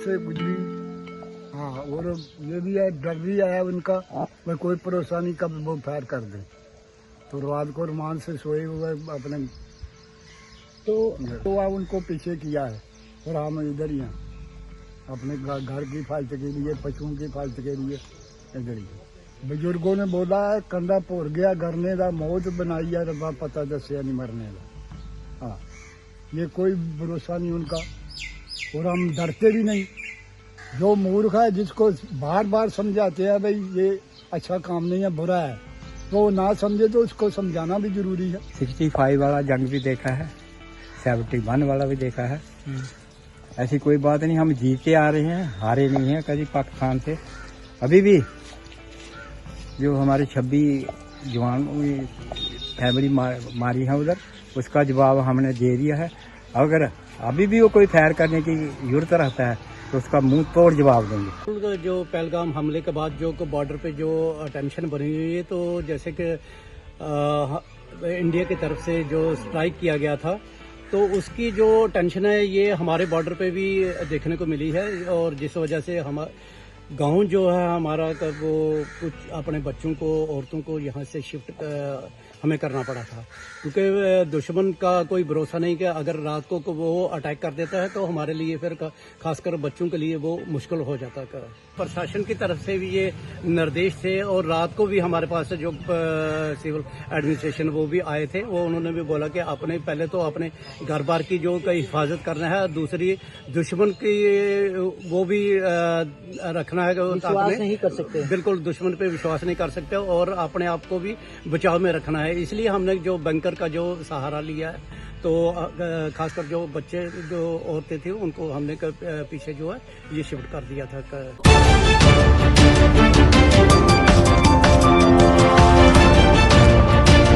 से गुजरी। हाँ, और ये भी है, डर भी आया उनका, मैं कोई भरोसा नहीं कब वो फायर कर दे। तो रात को रुमान से सोए हुए अपने तो उनको पीछे किया है और हम इधर ही हैं अपने घर की हिफाजत के लिए, पशुओं की हिफाजत के लिए इधर ही। बुजुर्गों ने बोला है कंधा भोर गया गरने का, मौत बनाई है रब्बा पता दसिया नहीं मरने का। हाँ, ये कोई भरोसा नहीं उनका, और हम डरते भी नहीं। जो मूर्ख है जिसको बार बार समझाते हैं भाई ये अच्छा काम नहीं है, बुरा है, तो ना समझे तो उसको समझाना भी जरूरी है। 65 वाला जंग भी देखा है, 71 वाला भी देखा है। ऐसी कोई बात नहीं, हम जीते आ रहे हैं, हारे नहीं हैं कभी पाकिस्तान से। अभी भी जो हमारे 26 जवान फैमिली मारी है उधर, उसका जवाब हमने दे दिया है। अगर अभी भी वो कोई फायर करने की जरूरत रहता है तो उसका मुंह तोड़ जवाब देंगे। जो पहलगाम हमले के बाद जो बॉर्डर पे जो टेंशन बनी हुई है, तो जैसे कि इंडिया की तरफ से जो स्ट्राइक किया गया था, तो उसकी जो टेंशन है ये हमारे बॉर्डर पे भी देखने को मिली है। और जिस वजह से हम गांव जो है हमारा वो कुछ अपने बच्चों को, औरतों को यहाँ से शिफ्ट हमें करना पड़ा था, क्योंकि दुश्मन का कोई भरोसा नहीं कि अगर रात को वो अटैक कर देता है तो हमारे लिए फिर खासकर बच्चों के लिए वो मुश्किल हो जाता है। प्रशासन की तरफ से भी ये निर्देश थे, और रात को भी हमारे पास जो सिविल एडमिनिस्ट्रेशन वो भी आए थे, वो उन्होंने भी बोला कि अपने पहले तो अपने घर बार की जो हिफाजत करना है, दूसरी दुश्मन की वो भी रखना है। विश्वास नहीं कर सकते, बिल्कुल दुश्मन पे विश्वास नहीं कर सकते, और अपने आप को भी बचाव में रखना है। इसलिए हमने जो बंकर का जो सहारा लिया है, तो खासकर जो बच्चे जो औरतें थी उनको हमने पीछे जो है ये शिफ्ट कर दिया था।